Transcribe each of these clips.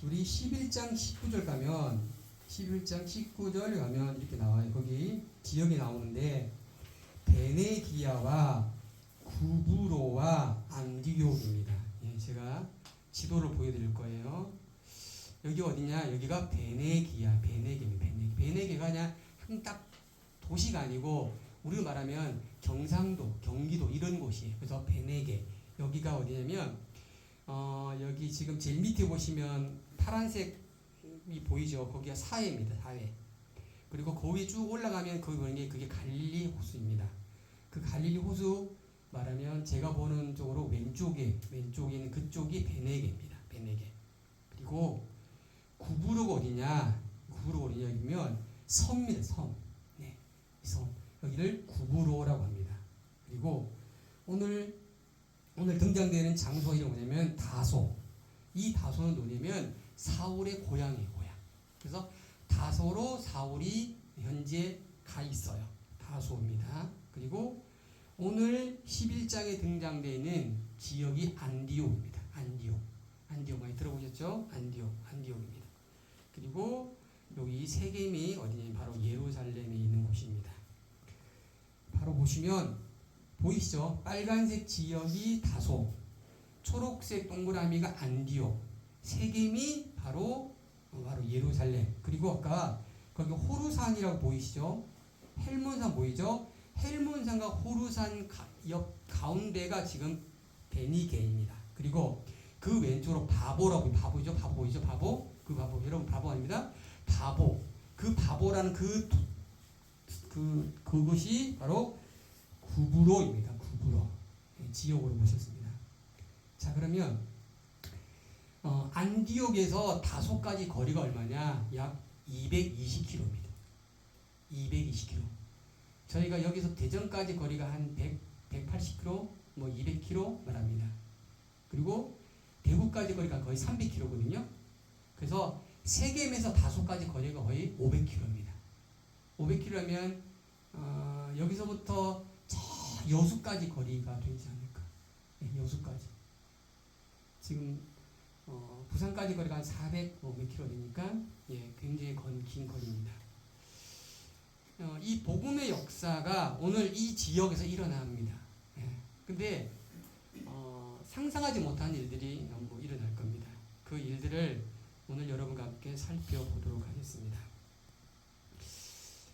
우리 11장 19절 가면 11장 19절 가면 이렇게 나와요. 거기 지역이 나오는데 베네기아와 구브로와 안디옥입니다. 예, 제가 지도를 보여드릴 거예요. 여기 어디냐? 여기가 베네기아, 베네기입니다. 베네기가 그냥 딱 도시가 아니고 우리가 말하면 경상도, 경기도 이런 곳이에요. 그래서 베네게 여기가 어디냐면 여기 지금 제일 밑에 보시면 파란색이 보이죠? 거기가 사해입니다. 사해. 그리고 거기 쭉 올라가면 거기 보는 게 그게 갈릴리 호수입니다. 그 갈릴리 호수 말하면 제가 보는 쪽으로 왼쪽에 있는 그쪽이 베네게입니다. 베네게. 그리고 구브로가 어디냐? 구브로가 어디냐면 섬입니다. 섬. 네, 섬. 여기를 구브로라고 합니다. 그리고 오늘 등장되는 장소가 이름이 뭐냐면 다소. 이 다소는 뭐냐면 사울의 고향이에요. 고향. 그래서 다소로 사울이 현재 가 있어요. 다소입니다. 그리고 오늘 11장에 등장되는 지역이 안디옥입니다. 안디옥 많이 들어보셨죠? 안디옥입니다. 그리고 여기 세겜이 어디냐면 바로 예루살렘에 있는 곳입니다. 바로 보시면 보이시죠? 빨간색 지역이 다소, 초록색 동그라미가 안디옥, 세겜이 바로 예루살렘. 그리고 아까 거기 호르산이라고 보이시죠? 헬몬산 보이죠? 헬몬산과 호르산 옆 가운데가 지금 베니게입니다. 그리고 그 왼쪽으로 바보라고, 바보죠? 바보 보이죠? 바보. 그 바보, 여러분 바보 아닙니다. 바보. 그 바보라는 그것이 바로 구브로입니다. 구브로. 지역으로 보셨습니다. 자, 그러면 안디옥에서 다소까지 거리가 얼마냐? 약 220km입니다. 220km. 저희가 여기서 대전까지 거리가 한 180km, 뭐 200km 말합니다. 그리고 대구까지 거리가 거의 300km거든요. 그래서 세겜에서 다소까지 거리가 거의 500km입니다. 500km면 여기서부터 저 여수까지 거리가 되지 않을까. 네, 여수까지. 지금 부산까지 거리가 한 400km 되니까 예, 굉장히 긴 거리입니다. 이 복음의 역사가 오늘 이 지역에서 일어납니다. 예, 근데 상상하지 못한 일들이 일어날 겁니다. 그 일들을 오늘 여러분과 함께 살펴보도록 하겠습니다.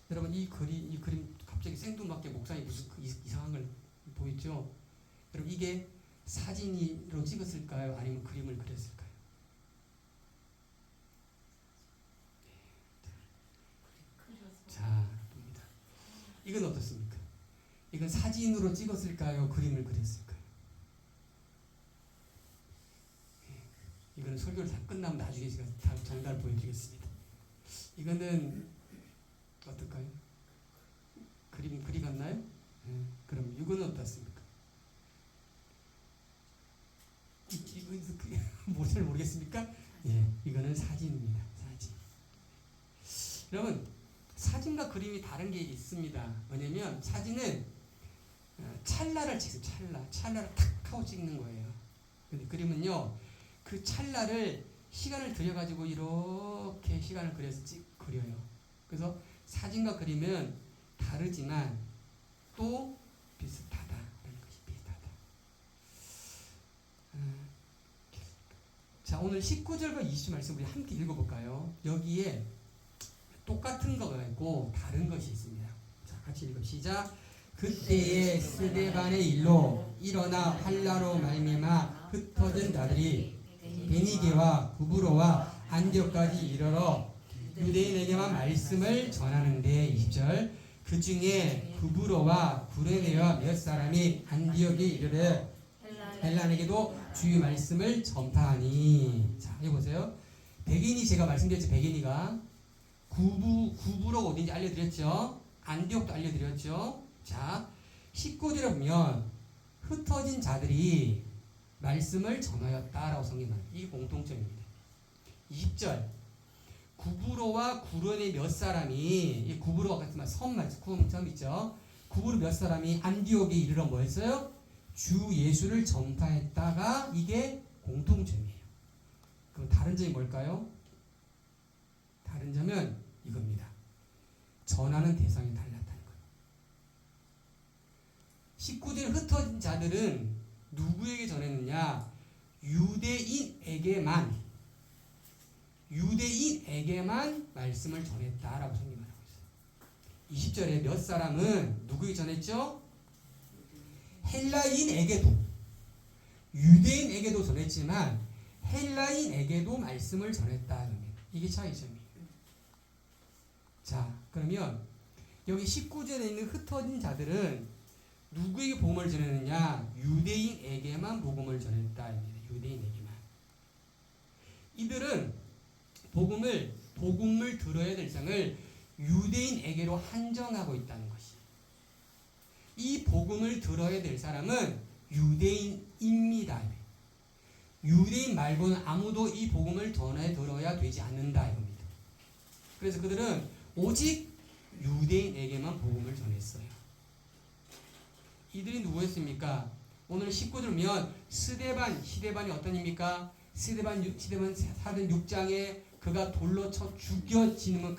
여러분 이 그림 갑자기 생뚱맞게 목상이 무슨 이상한 걸 보이죠? 여러분 이게 사진으로 찍었을까요? 아니면 그림을 그렸을까요? 자, 봅니다. 이건 어떻습니까? 이건 사진으로 찍었을까요? 그림을 그렸을까요? 이거는 설교를 다 끝나면 나중에 제가 다 정답을 보여드리겠습니다. 이거는 어떨까요? 그리 같나요? 그럼 이거는 어떻습니까? 이거 잘 모르겠습니까? 예, 이거는 사진입니다. 사진. 여러분 사진과 그림이 다른 게 있습니다. 뭐냐면 사진은 찰나를 찍어요. 찰나를 탁 하고 찍는 거예요. 근데 그림은요, 그 찰나를 시간을 들여가지고 이렇게 시간을 그려요. 그래서 사진과 그림은 다르지만 또 비슷하다라는 것이 비슷하다. 자, 오늘 19절과 20절 말씀 우리 함께 읽어볼까요? 여기에 똑같은 거가 있고 다른 것이 있습니다. 자, 같이 읽읍시다. 그때에 스데반의 일로 일어나 환란으로 말미암아 흩어진 자들이 베니게와 구브로와 안디옥까지 이르러 유대인에게만 말씀을 전하는데 20절 그 중에 구브로와 구레네와 몇 사람이 안디옥에 이르러 헬란에게도 주의 말씀을 전파하니. 자, 여기 보세요. 백인이 제가 말씀드렸죠. 백인이가 구브로가 어딘지 알려드렸죠. 안디옥도 알려드렸죠. 자, 19절에 보면 흩어진 자들이 말씀을 전하였다라고 성경이 말합니다. 이게 공통점입니다. 20절 구브로와 구르네 몇 사람이, 이 구브로와 같은 말 섬 있죠. 구브로 몇 사람이 안디옥에 이르러 뭐 했어요? 주 예수를 전파했다가 이게 공통점이에요. 그럼 다른 점이 뭘까요? 다른 점은 이겁니다. 전하는 대상이 달랐다는 거예요. 19절 흩어진 자들은 누구에게 전했느냐? 유대인에게만 말씀을 전했다라고 성경이 말하고 있어요. 20절에 몇 사람은 누구에게 전했죠? 헬라인에게도, 유대인에게도 전했지만 헬라인에게도 말씀을 전했다. 이게 차이점이에요. 자, 그러면 여기 19절에 있는 흩어진 자들은 누구에게 복음을 전했느냐? 유대인에게만 복음을 전했다. 유대인에게만. 이들은 복음을 들어야 될 상을 유대인에게로 한정하고 있다는 것이. 이 복음을 들어야 될 사람은 유대인입니다. 유대인 말고는 아무도 이 복음을 전해 들어야 되지 않는다 이겁니다. 그래서 그들은 오직 유대인에게만 복음을 전했어요. 이들이 누구였습니까? 오늘 19절 보면 시데반이 어떤 입니까? 시데반 사도행 6장에 그가 돌로 쳐 죽여짐을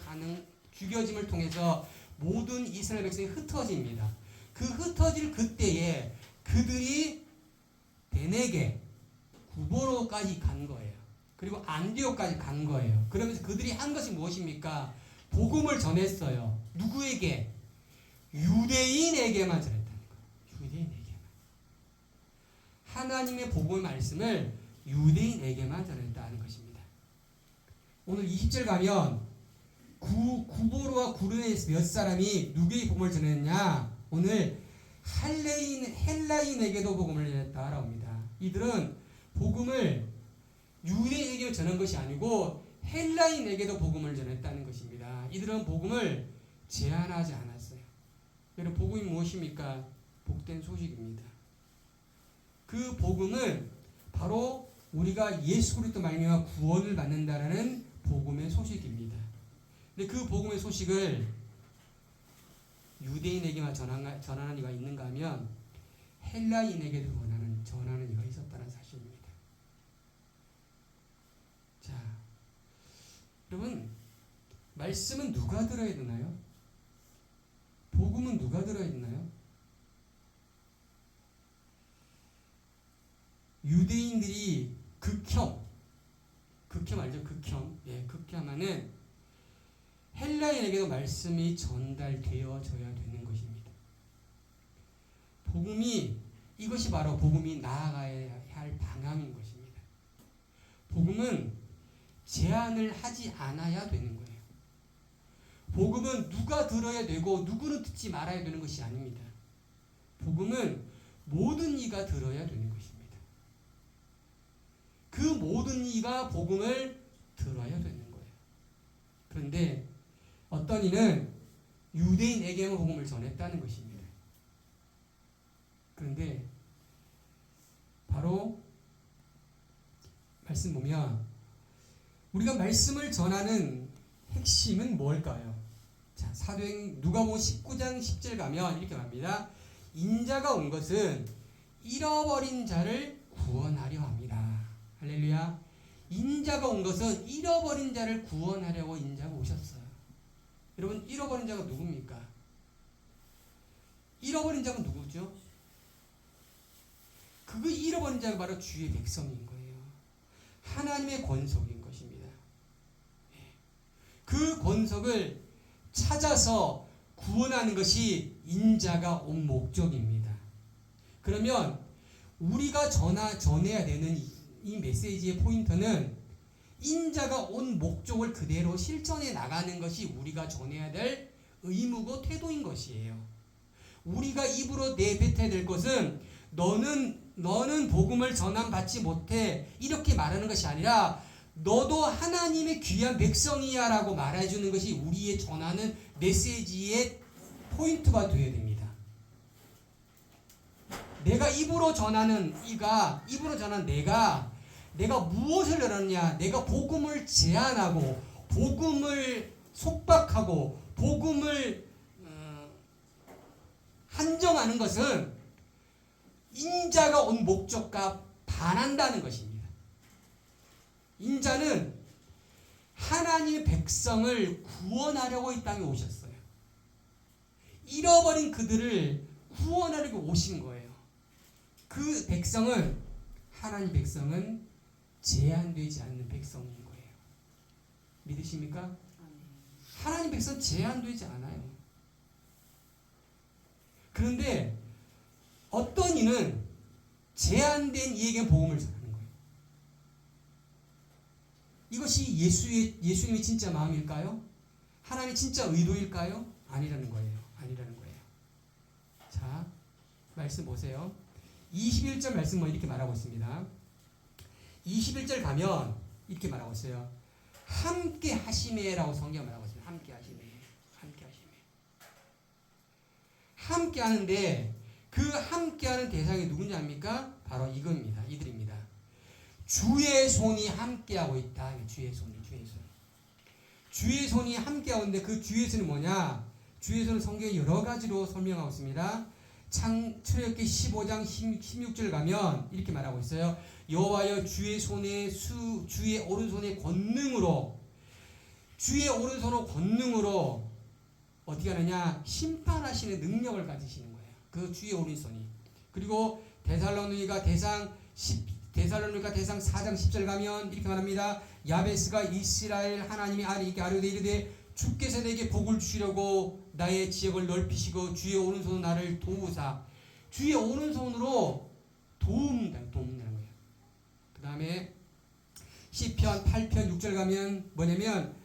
통해서 모든 이스라엘 백성이 흩어집니다. 그 흩어질 그때에 그들이 베네게 구보로까지 간 거예요. 그리고 안디옥까지 간 거예요. 그러면서 그들이 한 것이 무엇입니까? 복음을 전했어요. 누구에게? 유대인에게만 전했다는 거예요. 유대인에게만. 하나님의 복음 말씀을 유대인에게만 전했다는 것입니다. 오늘 20절 가면 구보로와 구르네에서 몇 사람이 누구에게 복음을 전했냐? 오늘 헬라인에게도 복음을 전했다라고 합니다. 이들은 복음을 유대인에게 전한 것이 아니고 헬라인에게도 복음을 전했다는 것입니다. 이들은 복음을 제한하지 않았어요. 여러분, 복음이 무엇입니까? 복된 소식입니다. 그 복음은 바로 우리가 예수 그리스도 말미암아 구원을 받는다라는 복음의 소식입니다. 근데 그 복음의 소식을 유대인에게만 전하는 이가 있는가 하면 헬라인에게도 전하는 이가 있었다는 사실입니다. 자, 여러분, 말씀은 누가 들어야 되나요? 복음은 누가 들어야 되나요? 유대인들이 극혐 알죠? 극혐하는 헬라인에게도 말씀이 전달되어져야 되는 것입니다. 이것이 바로 복음이 나아가야 할 방향인 것입니다. 복음은 제한을 하지 않아야 되는 거예요. 복음은 누가 들어야 되고 누구는 듣지 말아야 되는 것이 아닙니다. 복음은 모든 이가 들어야 되는 것입니다. 그 모든 이가 복음을 들어야 되는 거예요. 그런데 어떤 이는 유대인에게만 복음을 전했다는 것입니다. 그런데 바로 말씀 보면 우리가 말씀을 전하는 핵심은 뭘까요? 자, 사도행 누가복음 19장 10절 가면 이렇게 말합니다. 인자가 온 것은 잃어버린 자를 구원하려 합니다. 할렐루야. 인자가 온 것은 잃어버린 자를 구원하려고 인자가 오셨어요. 여러분, 잃어버린 자가 누굽니까? 잃어버린 자가 누구죠? 그 잃어버린 자가 바로 주의 백성인 거예요. 하나님의 권속인 것입니다. 그 권속을 찾아서 구원하는 것이 인자가 온 목적입니다. 그러면 우리가 전해야 되는 이 메시지의 포인트는 인자가 온 목적을 그대로 실천해 나가는 것이 우리가 전해야 될 의무고 태도인 것이에요. 우리가 입으로 내뱉어야 될 것은 너는 복음을 전함받지 못해 이렇게 말하는 것이 아니라 너도 하나님의 귀한 백성이야 라고 말해주는 것이 우리의 전하는 메시지의 포인트가 되어야 됩니다. 내가 입으로 전하는 내가 무엇을 하느냐? 내가 복음을 제한하고 복음을 속박하고 복음을 한정하는 것은 인자가 온 목적과 반한다는 것입니다. 인자는 하나님의 백성을 구원하려고 이 땅에 오셨어요. 잃어버린 그들을 구원하려고 오신 거예요. 그 백성은, 하나님 백성은 제한되지 않는 백성인 거예요. 믿으십니까? 하나님 백성 제한되지 않아요. 그런데 어떤 이는 제한된 이에게 복음을 전하는 거예요. 이것이 예수님의 진짜 마음일까요? 하나님의 진짜 의도일까요? 아니라는 거예요. 아니라는 거예요. 자, 말씀 보세요. 21절 말씀 이렇게 말하고 있습니다. 21절 가면 이렇게 말하고 있어요. 함께 하심에라고 성경 말하고 있습니다. 함께 하심에. 함께 하심에. 함께 하는데 그 함께하는 대상이 누구냐 합니까? 바로 이겁니다. 이들입니다. 주의 손이 함께하고 있다. 주의 손이. 주의 손이 함께하고 있는데 그 주의 손이 뭐냐? 주의 손은 성경에 여러 가지로 설명하고 있습니다. 출애굽기 15장 16절 가면 이렇게 말하고 있어요. 여호와여 주의 오른손의 권능으로 어떻게 하느냐? 심판하시는 능력을 가지시는 거예요. 그 주의 오른손이. 그리고 데살로니가 대상 4장 10절 가면 이렇게 말합니다. 야베스가 이스라엘 하나님이 아리에게 아뢰되 이르되 주께서 내게 복을 주시려고 나의 지역을 넓히시고 주의 오른손으로 나를 도우사. 주의 오른손으로 도움이라는 거예요. 그 다음에 시편 8편 6절 가면 뭐냐면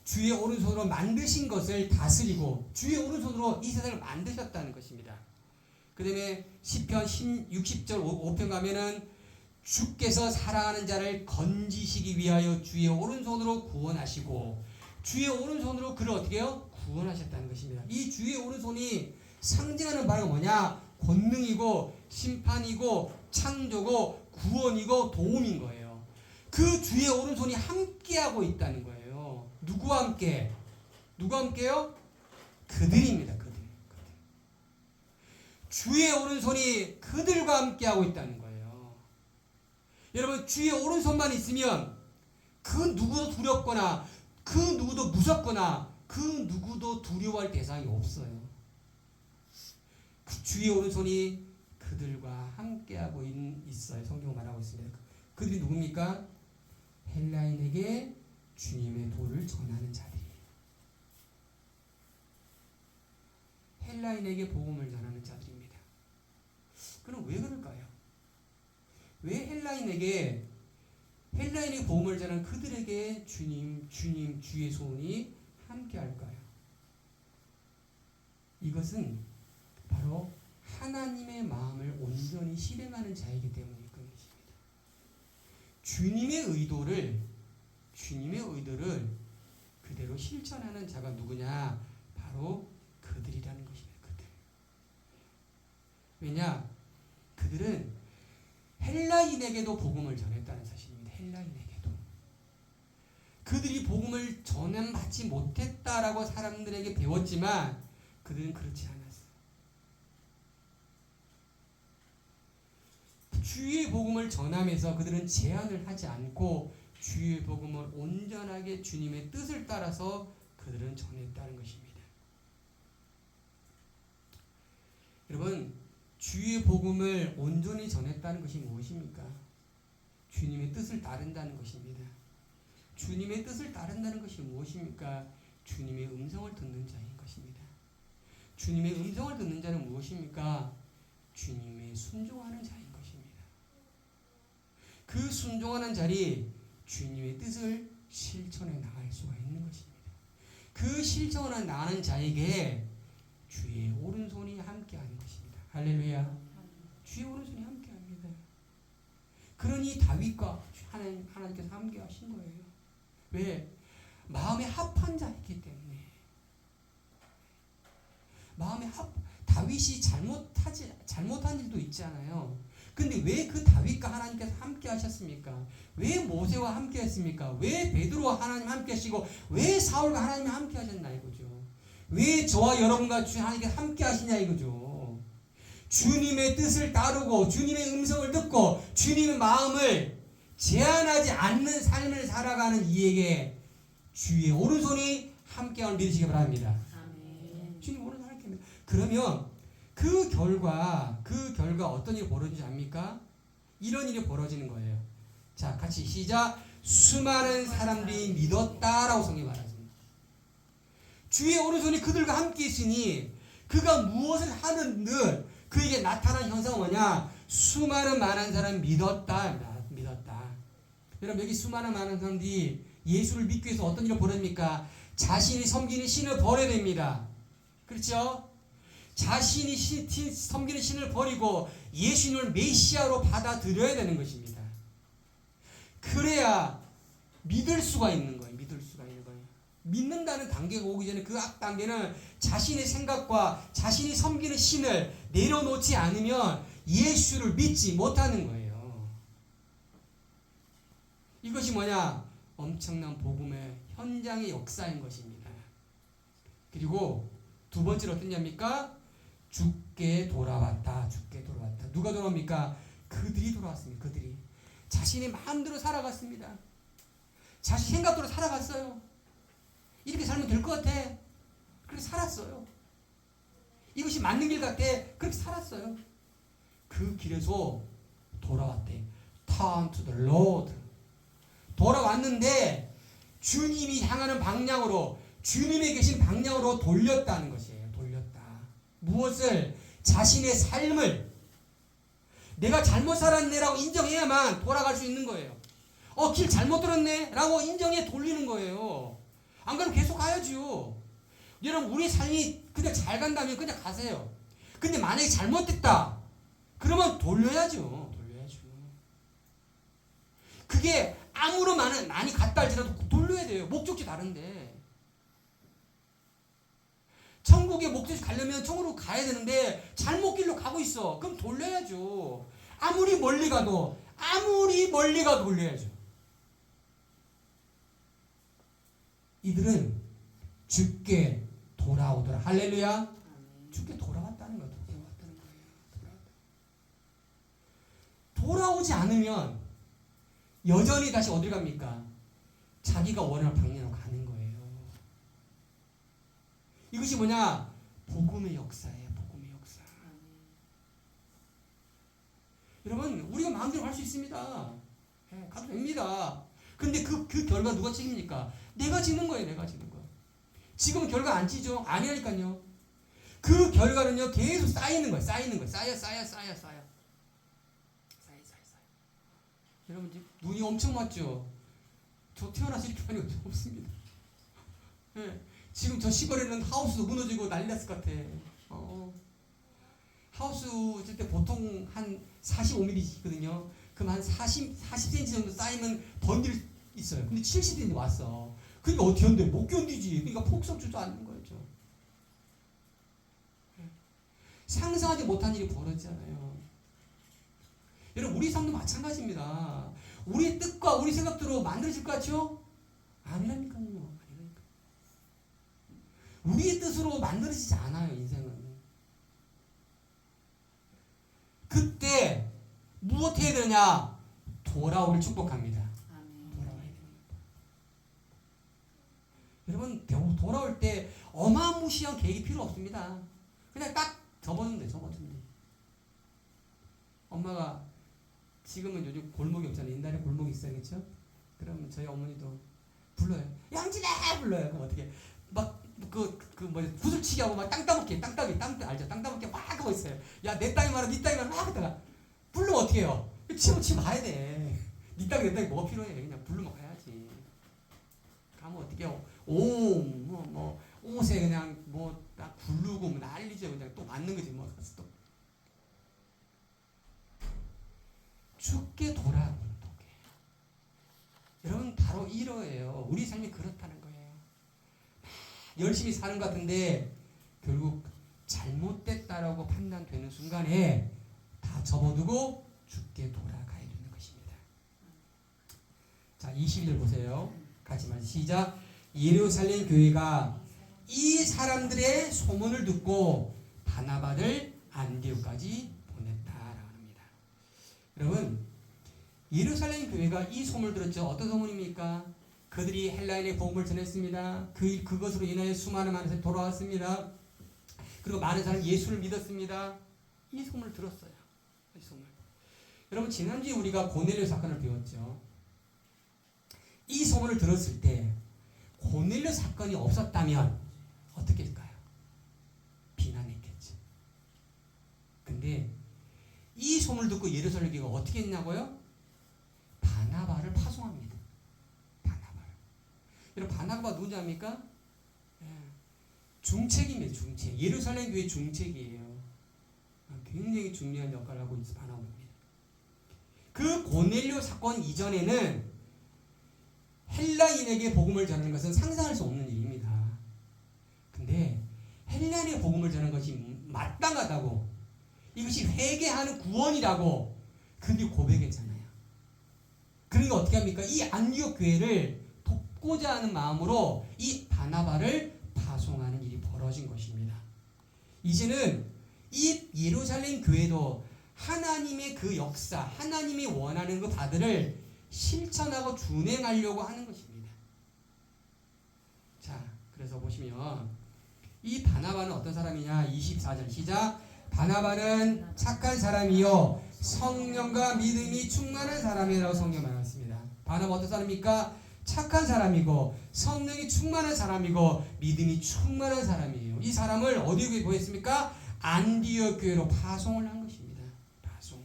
주의 오른손으로 만드신 것을 다스리고 주의 오른손으로 이 세상을 만드셨다는 것입니다. 그 다음에 시편 60절 5편 가면은 주께서 사랑하는 자를 건지시기 위하여 주의 오른손으로 구원하시고 주의 오른손으로 그를 어떻게 해요? 구원하셨다는 것입니다. 이 주의 오른손이 상징하는 바가 뭐냐? 권능이고 심판이고 창조고 구원이고 도움인 거예요. 그 주의 오른손이 함께하고 있다는 거예요. 누구와 함께? 누구와 함께요? 그들입니다. 그들. 주의 오른손이 그들과 함께하고 있다는 거예요. 여러분, 주의 오른손만 있으면 그 누구도 두렵거나 그 누구도 무섭거나 그 누구도 두려워할 대상이 없어요. 그 주의 오른손이 그들과 함께하고 있어요. 성경 말하고 있습니다. 그들이 누굽니까? 헬라인에게 주님의 도를 전하는 자들이에요. 헬라인에게 복음을 전하는 자들입니다. 그럼 왜 그럴까요? 왜 헬라인에게 복음을 전하는 그들에게 주의 손이 함께할까요? 이것은 바로 하나님의 마음을 온전히 실행하는 자이기 때문일 것입니다. 주님의 의도를 그대로 실천하는 자가 누구냐? 바로 그들이라는 것입니다. 그들. 왜냐? 그들은 헬라인에게도 복음을 전했다는 사실입니다. 헬라인에게도. 그들이 복음을 전함받지 못했다라고 사람들에게 배웠지만 그들은 그렇지 않았어요. 주의 복음을 전하면서 그들은 제한을 하지 않고 주의 복음을 온전하게 주님의 뜻을 따라서 그들은 전했다는 것입니다. 여러분, 주의 복음을 온전히 전했다는 것이 무엇입니까? 주님의 뜻을 따른다는 것입니다. 주님의 뜻을 따른다는 것이 무엇입니까? 주님의 음성을 듣는 자인 것입니다. 주님의 음성을 듣는 자는 무엇입니까? 주님의 순종하는 자인 것입니다. 그 순종하는 자리 주님의 뜻을 실천해 나갈 수가 있는 것입니다. 그 실천해 나가는 자에게 주의 오른손이 함께하는 것입니다. 할렐루야. 주의 오른손이 함께합니다. 그러니 다윗과 하나님께서 함께하신 거예요. 왜? 마음에 합한 자이기 때문에. 다윗이 잘못한 일도 있잖아요. 근데 왜 그 다윗과 하나님께서 함께 하셨습니까? 왜 모세와 함께 했습니까? 왜 베드로와 하나님 함께 하시고 왜 사울과 하나님이 함께 하셨나 이거죠. 왜 저와 여러분과 하나님께서 함께 하시냐 이거죠. 주님의 뜻을 따르고 주님의 음성을 듣고 주님의 마음을 제한하지 않는 삶을 살아가는 이에게 주의 오른손이 함께함을 믿으시기 바랍니다. 아멘. 주님 오른손 함께합니다. 그러면 그 결과 어떤 일이 벌어지지 않습니까? 이런 일이 벌어지는 거예요. 자, 같이 시작. 수많은 사람들이 믿었다라고 성경이 말하십니다. 주의 오른손이 그들과 함께 있으니 그가 무엇을 하는 듯 그에게 나타난 현상은 뭐냐? 수많은 많은 사람이 믿었다. 여러분, 여기 수많은 많은 사람들이 예수를 믿기 위해서 어떤 일을 벌입니까? 자신이 섬기는 신을 버려야 됩니다. 그렇죠? 자신이 섬기는 신을 버리고 예수님을 메시아로 받아들여야 되는 것입니다. 그래야 믿을 수가 있는 거예요. 믿는다는 단계가 오기 전에 그 앞 단계는 자신의 생각과 자신이 섬기는 신을 내려놓지 않으면 예수를 믿지 못하는 거예요. 이것이 뭐냐? 엄청난 복음의 현장의 역사인 것입니다. 그리고 두 번째로 어떠냐입니까? 주께 돌아왔다. 누가 돌아옵니까? 그들이 돌아왔습니다. 그들이 자신의 마음대로 살아갔습니다. 자신 생각대로 살아갔어요. 이렇게 살면 될 것 같아. 그렇게 살았어요. 이것이 맞는 길 같아. 그렇게 살았어요. 그 길에서 돌아왔대. Turn to the Lord. 돌아왔는데 주님이 향하는 방향으로, 주님이 계신 방향으로 돌렸다는 것이에요. 돌렸다. 무엇을? 자신의 삶을. 내가 잘못 살았네라고 인정해야만 돌아갈 수 있는 거예요. 길 잘못 들었네 라고 인정해 돌리는 거예요. 안 그러면 계속 가야죠. 여러분, 우리 삶이 그냥 잘 간다면 그냥 가세요. 근데 만약에 잘못됐다 그러면 돌려야죠. 그게 아무로 많이 갔다 할지라도 돌려야 돼요. 목적지 다른데. 천국에 목적지 가려면 천국으로 가야 되는데 잘못 길로 가고 있어. 그럼 돌려야죠. 아무리 멀리 가도 돌려야죠. 이들은 주께 돌아오더라. 할렐루야. 주께 돌아왔다는 거예요. 돌아오지 않으면 여전히 다시 어디로 갑니까? 자기가 원하는 방향으로 가는 거예요. 이것이 뭐냐? 복음의 역사예요. 복음의 역사. 여러분, 우리가 마음대로 할 수 있습니다. 가도 됩니다. 근데 그 결과 누가 책임입니까? 내가 지는 거예요. 지금은 결과 안 지죠? 아니라니까요. 그 결과는요, 계속 쌓이는 거예요. 쌓여. 여러분, 눈이 엄청 맞죠? 저 태어나서 이렇게 많이 없습니다. 네. 지금 저 시골에는 하우스도 무너지고 난리 났을 것 같아. 하우스 질 때 보통 한 45mm거든요. 그럼 한 40cm 정도 쌓이면 번질 있어요. 근데 70cm 왔어. 그러니까 어떻게 견뎌? 못 견디지. 그러니까 폭설 주도 않는 거죠. 상상하지 못한 일이 벌어지잖아요. 여러분, 우리 삶도 마찬가지입니다. 우리의 뜻과 우리 생각대로 만들어질 것 같죠? 아니라니까요. 우리의 뜻으로 만들어지지 않아요, 인생은. 그때 무엇 해야 되느냐? 돌아오길 축복합니다. 돌아와야 됩니다. 여러분, 돌아올 때 어마무시한 계획이 필요 없습니다. 그냥 딱 접어주면 돼. 엄마가 지금은 요즘 골목이 없잖아요. 옛날에 골목이 있어야겠죠? 그러면 저희 어머니도 불러요. 양진아! 불러요. 그럼 어떻게 구슬치기 하고 막 땅 따먹기 알죠? 땅 따먹기 막 하고 있어요. 야, 내 땅이 말아, 네 땅이 말아 막 하다가 부르면 어떻게 해요? 치면 가야 돼. 네 땅이 내 땅이 뭐가 필요해? 그냥 부르면 가야지. 가면 어떻게 해요? 옷에 그냥 딱 굴르고 난리죠. 그냥 또 맞는 거지 뭐. 또 죽게 돌아오는 독이에요. 여러분, 바로 이러예요. 우리 삶이 그렇다는 거예요. 열심히 사는 것 같은데 결국 잘못됐다라고 판단되는 순간에 다 접어두고 죽게 돌아가야 되는 것입니다. 자, 20절 보세요. 같이 말씀 시작. 예루살렘 교회가 이 사람들의 소문을 듣고 바나바를 안디옥까지 보냈다라고 합니다. 여러분, 예루살렘 교회가 이 소문을 들었죠. 어떤 소문입니까? 그들이 헬라인의 복음을 전했습니다. 그것으로 인하여 수많은 사람이 돌아왔습니다. 그리고 많은 사람이 예수를 믿었습니다. 이 소문을 들었어요. 이 소문. 여러분, 지난주에 우리가 고넬료 사건을 배웠죠. 이 소문을 들었을 때 고넬료 사건이 없었다면 어떻게 했을까요? 비난했겠죠. 근데 이 소문을 듣고 예루살렘 교회가 어떻게 했냐고요? 바나바를 파송합니다. 바나바를. 여러분, 바나바가 누군지 압니까? 중책입니다. 중책. 예루살렘 교회 중책이에요. 굉장히 중요한 역할을 하고 있는 바나바입니다. 그 고넬료 사건 이전에는 헬라인에게 복음을 전하는 것은 상상할 수 없는 일입니다. 근데 헬라인의 복음을 전하는 것이 마땅하다고, 이것이 회개하는 구원이라고 그들이 고백했잖아요. 그러니까 어떻게 합니까? 이 안디옥 교회를 돕고자 하는 마음으로 이 바나바를 파송하는 일이 벌어진 것입니다. 이제는 이 예루살렘 교회도 하나님의 그 역사, 하나님이 원하는 그 바들을 실천하고 준행하려고 하는 것입니다. 자, 그래서 보시면 이 바나바는 어떤 사람이냐? 24절 시작. 바나바는 착한 사람이요 성령과 믿음이 충만한 사람이라고 성경에 말했습니다. 바나바 어떤 사람입니까? 착한 사람이고 성령이 충만한 사람이고 믿음이 충만한 사람이에요. 이 사람을 어디에 보냈습니까? 안디옥 교회로 파송을 한 것입니다. 파송을.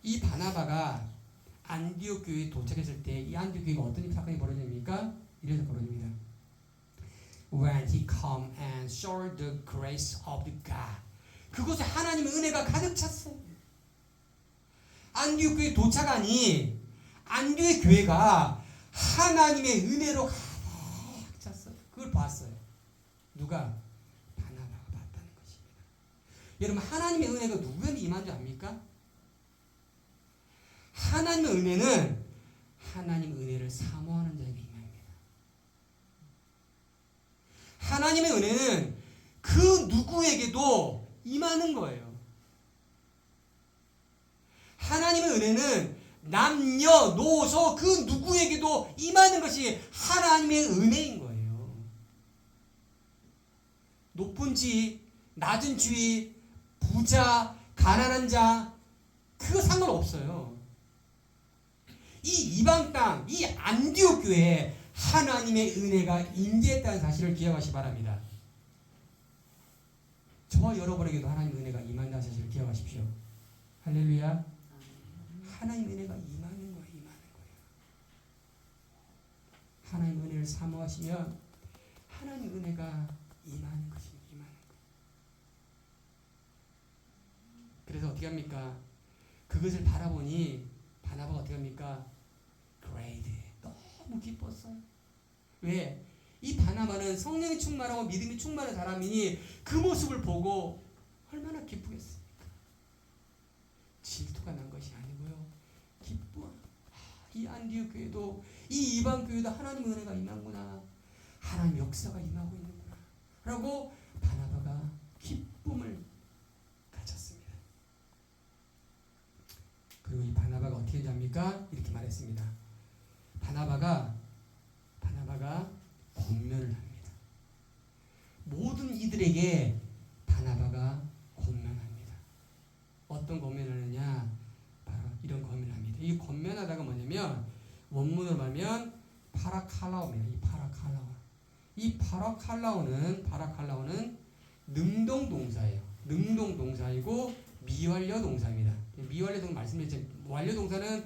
이 바나바가 안디옥 교회에 도착했을 때 이 안디옥 교회가 어떤 사건이 벌어집니까? 이래서 벌어집니다. When he come and showed the grace of the God. 그곳에 하나님의 은혜가 가득 찼어요. 안디옥 교회에 도착하니 안디옥 교회가 하나님의 은혜로 가득 찼어요. 그걸 봤어요. 누가? 바나바가 봤다는 것입니다. 여러분, 하나님의 은혜가 누구에게 임한 줄 압니까? 하나님의 은혜는 하나님의 은혜를 사모하는 자에게 임합니다. 하나님의 은혜는 그 누구에게도 임하는 거예요. 하나님의 은혜는 남녀노소 그 누구에게도 임하는 것이 하나님의 은혜인 거예요. 높은 지, 낮은 지, 부자, 가난한 자, 그거 상관없어요. 이 이방 땅, 이 안디옥 교회에 하나님의 은혜가 임재했다는 사실을 기억하시기 바랍니다. 저와 여러분에게도 하나님의 은혜가 임한다는 사실을 기억하십시오. 할렐루야. 하나님의 은혜가 임하는 거예요. 하나님의 은혜를 사모하시면 하나님의 은혜가 임하는 것입니다. 그래서 어떻게 합니까? 그것을 바라보니 바나바가 어떻게 합니까? Great. 너무 기뻤어요. 왜? 이 바나바는 성령이 충만하고 믿음이 충만한 사람이니 그 모습을 보고 얼마나 기쁘겠습니까? 질투가 난 것이 아니고요. 기뻐. 이 안디옥 교회도 이 이방 교회도 하나님의 은혜가 임하구나. 하나님 역사가 임하고 있는구나. 라고 바나바가 기쁨을 가졌습니다. 그리고 이 바나바가 어떻게 합니까? 이렇게 말했습니다. 바나바가 권면을 합니다. 모든 이들에게 바나바가 권면합니다. 어떤 권면을 하느냐? 바로 이런 권면을 합니다. 이 권면하다가 뭐냐면 원문으로 말하면 파라칼라오입니다. 이 파라칼라오는 능동동사예요. 능동동사이고 미완료 동사입니다. 미완료 동사 말씀드렸죠. 완료 동사는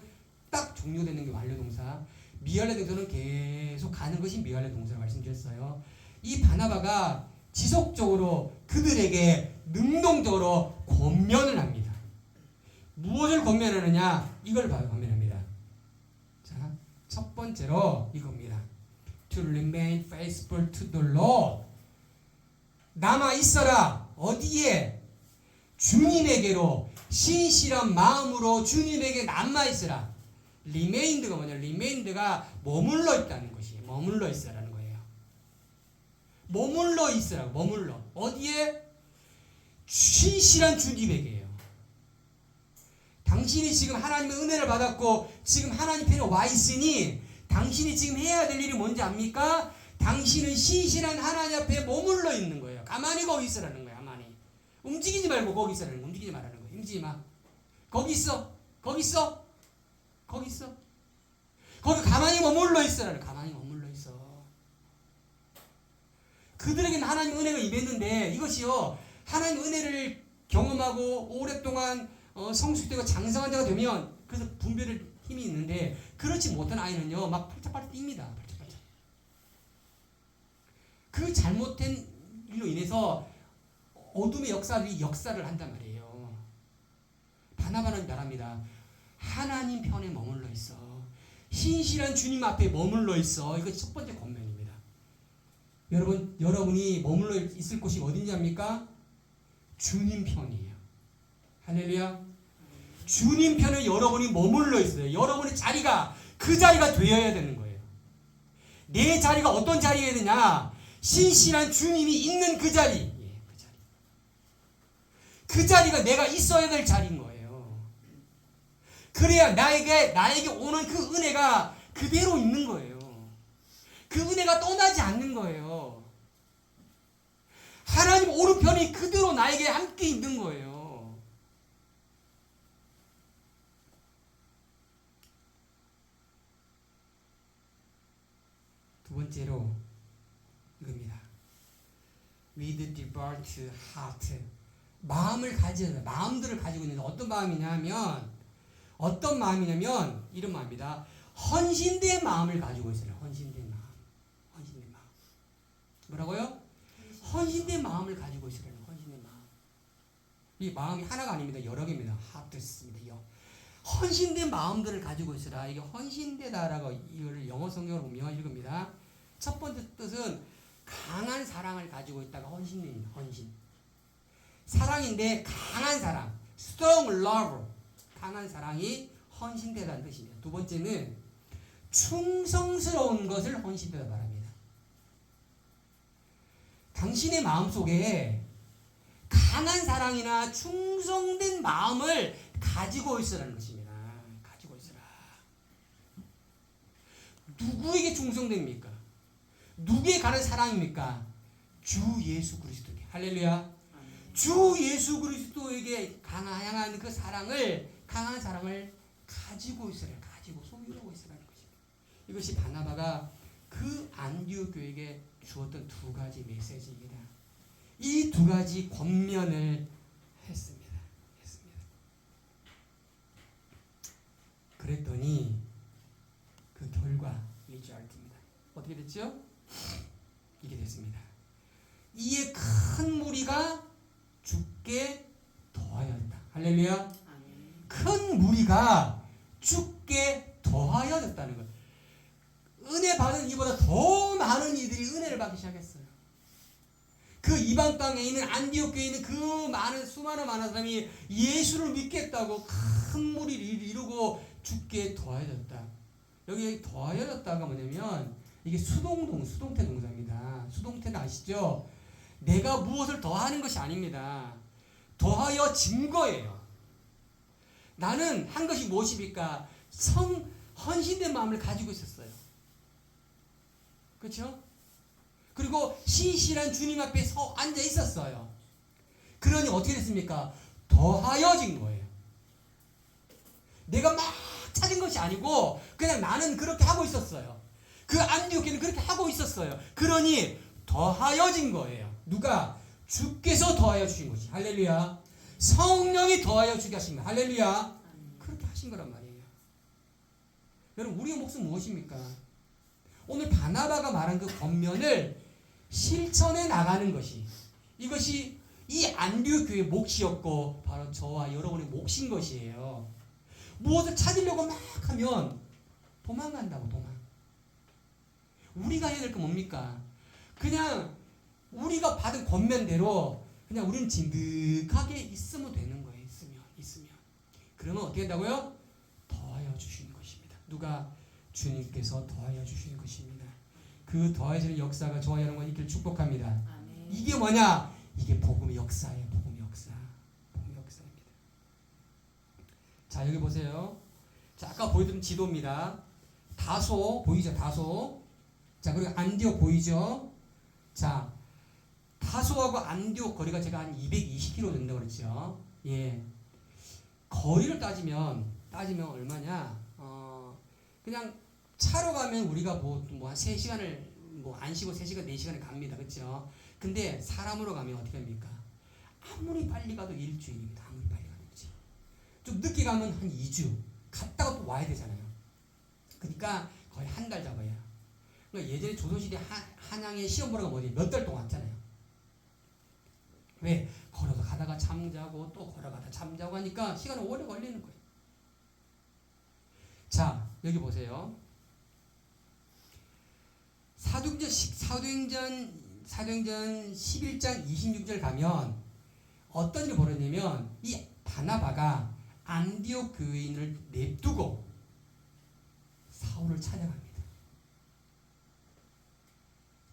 딱 종료되는 게 완료 동사. 미완료 동사는 계속 가는 것이 미완료 동사라고 말씀드렸어요. 이 바나바가 지속적으로 그들에게 능동적으로 권면을 합니다. 무엇을 권면하느냐? 이걸 권면합니다. 자, 첫 번째로 이겁니다. To remain faithful to the Lord. 남아 있어라. 어디에? 주님에게로 신실한 마음으로 주님에게 남아 있으라. remained가 뭐냐? remained가 머물러 있다는 것이에요. 머물러 있으라는 거예요. 머물러 있으라고. 머물러. 어디에? 신실한 주님에게요. 당신이 지금 하나님의 은혜를 받았고 지금 하나님 편에 와 있으니 당신이 지금 해야 될 일이 뭔지 압니까? 당신은 신실한 하나님 앞에 머물러 있는 거예요. 가만히 거기 있으라는 거예요. 가만히. 움직이지 말고 거기 있으라는 거예요. 움직이지 말라는 거예요. 움직이지 마. 거기 있어. 거기 있어. 거기 있어. 거기 가만히 머물러 있으라는 거예요. 가만히 머물러 있어. 그들에게는 하나님 은혜가 임했는데 이것이요. 하나님 은혜를 경험하고 오랫동안 성숙되고 장성한 자가 되면 그래서 분별을 힘이 있는데 그렇지 못한 아이는요. 막 팔짝팔짝 뜁니다. 팔짝팔짝. 그 잘못된 일로 인해서 어둠의 역사들이 역사를 한단 말이에요. 바나바는 말합니다. 하나님 편에 머물러 있어. 신실한 주님 앞에 머물러 있어. 이것이 첫 번째 권면입니다. 여러분이 머물러 있을 곳이 어딘지 압니까? 주님 편이에요. 할렐루야. 주님 편에 여러분이 머물러 있어요. 여러분의 자리가 그 자리가 되어야 되는 거예요. 내 자리가 어떤 자리여야 되냐? 신실한 주님이 있는 그 자리. 예, 그 자리. 그 자리가 내가 있어야 될 자리인 거예요. 그래야 나에게 오는 그 은혜가 그대로 있는 거예요. 그 은혜가 떠나지 않는 거예요. 하나님 오른편이 그대로 나에게 함께 있는 거예요. 두 번째로 이겁니다. With devout heart. 마음들을 가지고 있는데 어떤 마음이냐면 이런 마음입니다. 헌신된 마음을 가지고 있어요. 헌신된 마음. 뭐라고요? 헌신된 마음을 가지고 있으라는 헌신된 마음. 이 마음이 하나가 아닙니다. 여러 개입니다. 하트스입니다. 헌신된 마음들을 가지고 있으라. 이게 헌신되다라고 이걸 영어 성경으로 보면 이겁니다. 첫 번째 뜻은 강한 사랑을 가지고 있다가 헌신입니다. 헌신. 사랑인데 강한 사랑. strong love. 강한 사랑이 헌신되다는 뜻입니다. 두 번째는 충성스러운 것을 헌신되다 말합니다. 당신의 마음속에 강한 사랑이나 충성된 마음을 가지고 있으라는 것입니다. 가지고 있으라. 누구에게 충성됩니까? 누구에 관한 사랑입니까? 주 예수 그리스도에게. 할렐루야. 주 예수 그리스도에게 향한 그 강한 사랑을 가지고 있으라. 가지고 소유하고 있으라는 것입니다. 이것이 바나바가 그 안디옥 교회에게 주었던 두 가지 메시지입니다. 이 두 가지 권면을 했습니다. 그랬더니 그 결과 리절트입니다. 어떻게 됐죠? 이게 됐습니다. 이에 큰 무리가 죽게 더하였다. 할렐루야. 큰 무리가 죽게 더하여졌다는 것. 은혜 받은 이보다 더 많은 이들이 은혜를 받기 시작했어요. 그 이방 땅에 있는 안디옥 교회에 있는 그 수많은 사람이 예수를 믿겠다고 큰 무리를 이루고 죽게 더하여졌다. 여기 더하여졌다가 뭐냐면 이게 수동태 동사입니다. 수동태는 아시죠? 내가 무엇을 더하는 것이 아닙니다. 더하여진 거예요. 나는 한 것이 무엇입니까? 헌신된 마음을 가지고 있었어요. 그렇죠? 그리고 신실한 주님 앞에 앉아 있었어요. 그러니 어떻게 됐습니까? 더하여진 거예요. 내가 막 찾은 것이 아니고 그냥 나는 그렇게 하고 있었어요. 그 안디옥 교회는 그렇게 하고 있었어요. 그러니 더하여진 거예요. 누가? 주께서 더하여 주신 것이. 할렐루야. 성령이 더하여 주게 하신 거예요. 할렐루야. 그렇게 하신 거란 말이에요. 여러분 우리의 몫은 무엇입니까? 오늘 바나바가 말한 그 권면을 실천해 나가는 것이 이것이 이 안디옥 교회의 몫이었고 바로 저와 여러분의 몫인 것이에요. 무엇을 찾으려고 막 하면 도망간다고. 우리가 해야 될 건 뭡니까? 그냥 우리가 받은 권면대로 그냥 우리는 진득하게 있으면 되는 거예요. 있으면. 그러면 어떻게 된다고요? 더하여 주시는 것입니다. 누가? 주님께서 더하여 주시는 것입니다. 그 더해지는 역사가 저와 여러분과 있기를 축복합니다. 아멘. 이게 뭐냐? 이게 복음의 역사예요. 복음의 역사입니다. 자, 여기 보세요. 자, 아까 보여드린 지도입니다. 다소 보이죠? 다소. 자, 그리고 안디옥 보이죠? 자, 다소하고 안디옥 거리가 제가 한 220km 된다고 그랬죠. 예. 거리를 따지면 얼마냐? 그냥 차로 가면 우리가 뭐 한 3시간을 뭐 안 쉬고 3시간, 4시간에 갑니다. 그렇죠? 근데 사람으로 가면 어떻게 합니까? 아무리 빨리 가도 일주일입니다. 아무리 빨리 가도 일주일. 좀 늦게 가면 한 2주. 갔다가 또 와야 되잖아요. 그러니까 거의 한 달 잡아야. 그러니까 예전에 조선시대 한양에 시험 보러 가면 몇 달 동안 왔잖아요. 왜? 걸어서 가다가 잠자고 또 걸어가다 잠자고 하니까 시간이 오래 걸리는 거예요. 자, 여기 보세요. 사도행전 11장 26절 가면 어떤 일이 벌어지냐면 이 바나바가 안디옥 교인을 냅두고 사울을 찾아갑니다.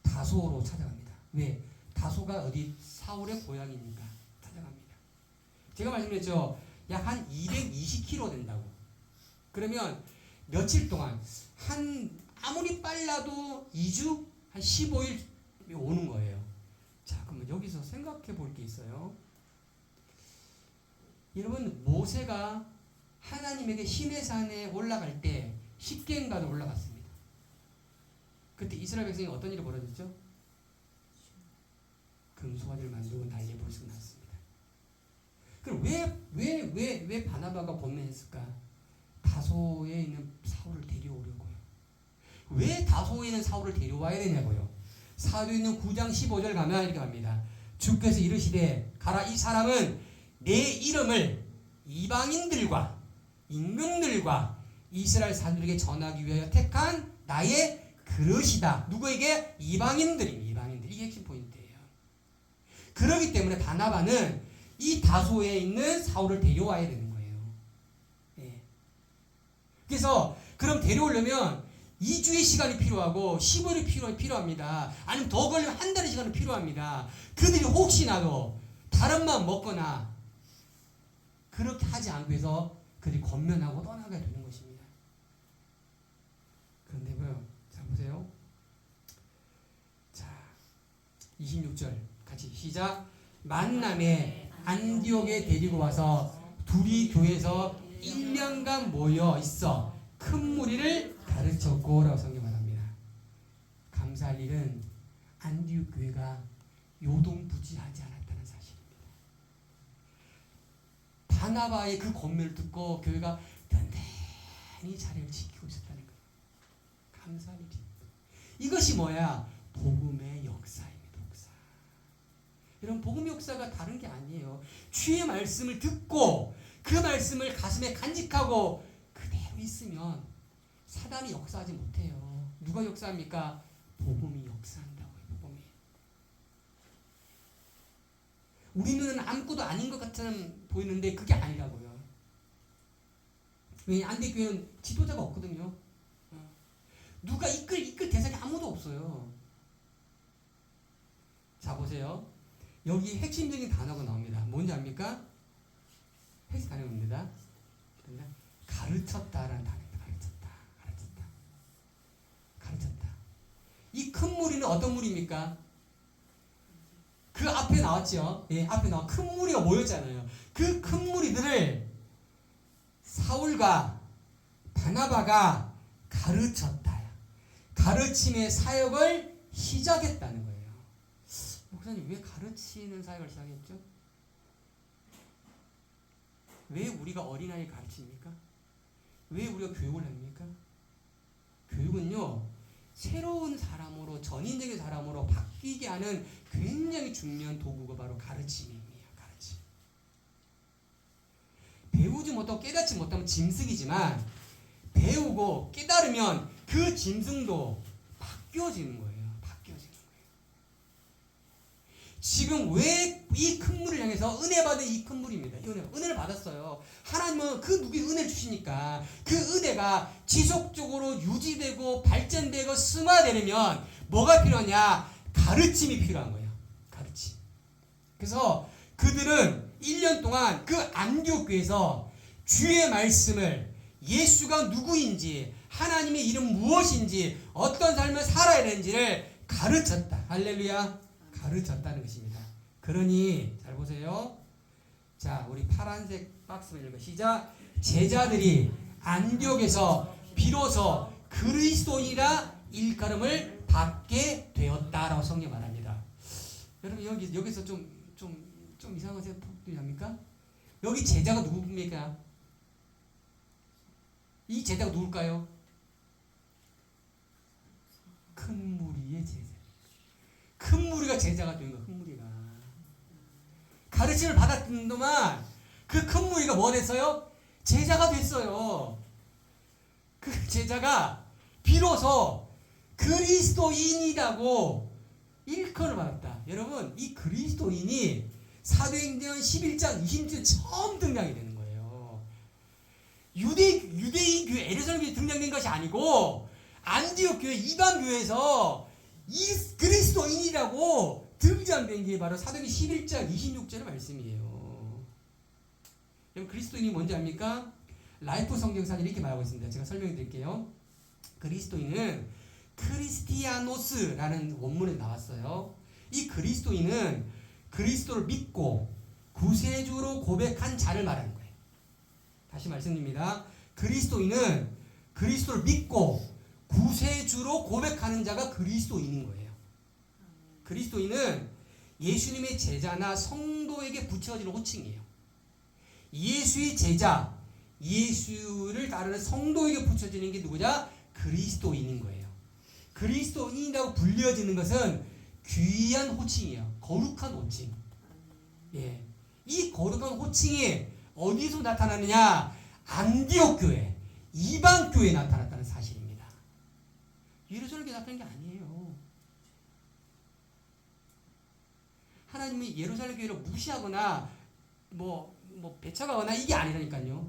다소로 찾아갑니다. 왜? 다소가 어디 사울의 고향이니까 찾아갑니다. 제가 말씀드렸죠. 약 한 220km 된다고. 그러면 며칠 동안 아무리 빨라도 2주 한 15일 오는 거예요. 자, 그러면 여기서 생각해 볼 게 있어요. 여러분, 모세가 하나님에게 시내산에 올라갈 때 십계명가로 올라갔습니다. 그때 이스라엘 백성이 어떤 일이 벌어졌죠? 금송아지를 만들고 난리에 벌써 났습니다. 그럼 왜 바나바가 번면했을까? 다소에 있는 사울을 데려오려고요. 왜 다소에 있는 사울을 데려와야 되냐고요. 사도행전 9장 15절 가면 이렇게 합니다. 주께서 이르시되 가라, 이 사람은 내 이름을 이방인들과 임금들과 이스라엘 사람들에게 전하기 위하여 택한 나의 그릇이다. 누구에게? 이방인들입니다. 이방인들. 이게 핵심 포인트예요. 그렇기 때문에 바나바는 이 다소에 있는 사울을 데려와야 되는 거예요. 예. 그래서 그럼 데려오려면 2주의 시간이 필요하고 15일이 필요합니다. 아니면 더 걸리면 한 달의 시간이 필요합니다. 그들이 혹시나도 다른 마음 먹거나 그렇게 하지 않기 위해서 그들이 권면하고 떠나게 되는 것입니다. 그런데요, 자 보세요. 자, 26절 같이 시작. 만남에 안디옥에 데리고 와서 둘이 교회에서 1년간 모여 있어 큰 무리를 가르쳤고 라고 성경 말합니다. 감사할 일은 안디옥 교회가 요동부지하지 않았다는 사실입니다. 바나바의 그 권면을 듣고 교회가 든든히 자리를 지키고 있었다는 거예요. 감사할 일이. 이것이 뭐야? 복음의 역사입니다. 역사. 여러분, 복음의 역사가 다른 게 아니에요. 주의 말씀을 듣고 그 말씀을 가슴에 간직하고 그대로 있으면 사단이 역사하지 못해요. 누가 역사합니까? 복음이 역사한다고요. 복음이. 우리 눈은 아무것도 아닌 것 같은 보이는데 그게 아니라고요. 왜? 안디교회는 지도자가 없거든요. 누가 이끌 대상이 아무도 없어요. 자, 보세요. 여기 핵심적인 단어가 나옵니다. 뭔지 압니까? 핵심 단어입니다. 가르쳤다라는 단어입니다. 가르쳤다. 이 큰 무리는 어떤 무리입니까? 그 앞에 나왔죠. 예, 앞에 나와 큰 무리가 모였잖아요. 그 큰 무리들을 사울과 바나바가 가르쳤다. 가르침의 사역을 시작했다는 거예요. 목사님, 왜 가르치는 사역을 시작했죠? 왜 우리가 어린아이 가르칩니까? 왜 우리가 교육을 합니까? 교육은요, 새로운 사람으로, 전인적인 사람으로 바뀌게 하는 굉장히 중요한 도구가 바로 가르침입니다. 가르침. 배우지 못하고 깨닫지 못하면 짐승이지만 배우고 깨달으면 그 짐승도 바뀌어지는 거예요. 바뀌어지는 거예요. 지금 왜 이 큰 물을 향해서 은혜 받은 이 큰 물입니다. 은혜를 받았어요. 하나님은 그 누구의 은혜를 주시니까 그 은혜가 지속적으로 유지되고 발전되고 승화되려면 뭐가 필요하냐? 가르침이 필요한 거예요. 가르침. 그래서 그들은 1년 동안 그 안디옥 교회에서 주의 말씀을 예수가 누구인지 하나님의 이름 무엇인지 어떤 삶을 살아야 되는지를 가르쳤다. 할렐루야. 가르쳤다는 것입니다. 그러니 잘 보세요. 자, 우리 파란색 박스를 읽어 시작. 제자들이 안디옥에서 비로소 그리스도인이라 일컬음을 받게 되었다라고 성경 말합니다. 여러분 여기서 좀 이상한 생각이 납니까? 여기 제자가 누굽니까? 이 제자가 누굴까요? 큰 무리의 제자. 큰 무리가 제자가 된 거야. 큰 무리가 가르침을 받았던 동안 그 큰 무리가 뭐 됐어요? 제자가 됐어요. 그 제자가 비로소 그리스도인이라고 일컬을 받았다. 여러분 이 그리스도인이 사도행전 11장 20절 처음 등장이 되는 거예요. 유대인 교회 에르사렘 교회에 등장된 것이 아니고 안디옥 교회 이방 교회에서 이 그리스도인이라고 등장된 게 바로 사도행전 11장 26절의 말씀이에요. 여러분 그리스도인이 뭔지 압니까? 라이프 성경사는 이렇게 말하고 있습니다. 제가 설명해 드릴게요. 그리스도인은 크리스티아노스라는 원문에 나왔어요. 이 그리스도인은 그리스도를 믿고 구세주로 고백한 자를 말하는 거예요. 다시 말씀드립니다. 그리스도인은 그리스도를 믿고 구세주로 고백하는 자가 그리스도인인 거예요. 그리스도인은 예수님의 제자나 성도에게 붙여지는 호칭이에요. 예수의 제자, 예수를 따르는 성도에게 붙여지는 게 누구냐? 그리스도인인 거예요. 그리스도인이라고 불려지는 것은 귀한 호칭이에요. 거룩한 호칭. 예. 이 거룩한 호칭이 어디서 나타나느냐? 안디옥 교회, 이방 교회에 나타났다는 사실입니다. 예루살렘에 나타난 게 아니에요. 하나님이 예루살렘 교회를 무시하거나 배척하거나 이게 아니라니까요.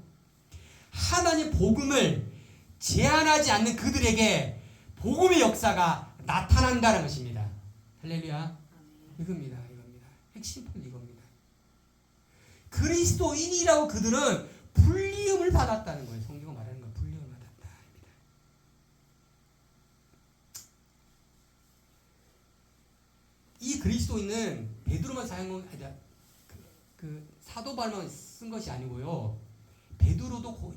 하나님 복음을 제한하지 않는 그들에게 복음의 역사가 나타난다는 것입니다. 할렐루야. 이겁니다. 핵심 포인트 이겁니다. 그리스도인이라고 그들은 불리움을 받았다는 거예요. 성경은 말하는 건 불리움을 받았다. 이 그리스도인은 베드로만 사용한 사도 바울만 쓴 것이 아니고요. 베드로도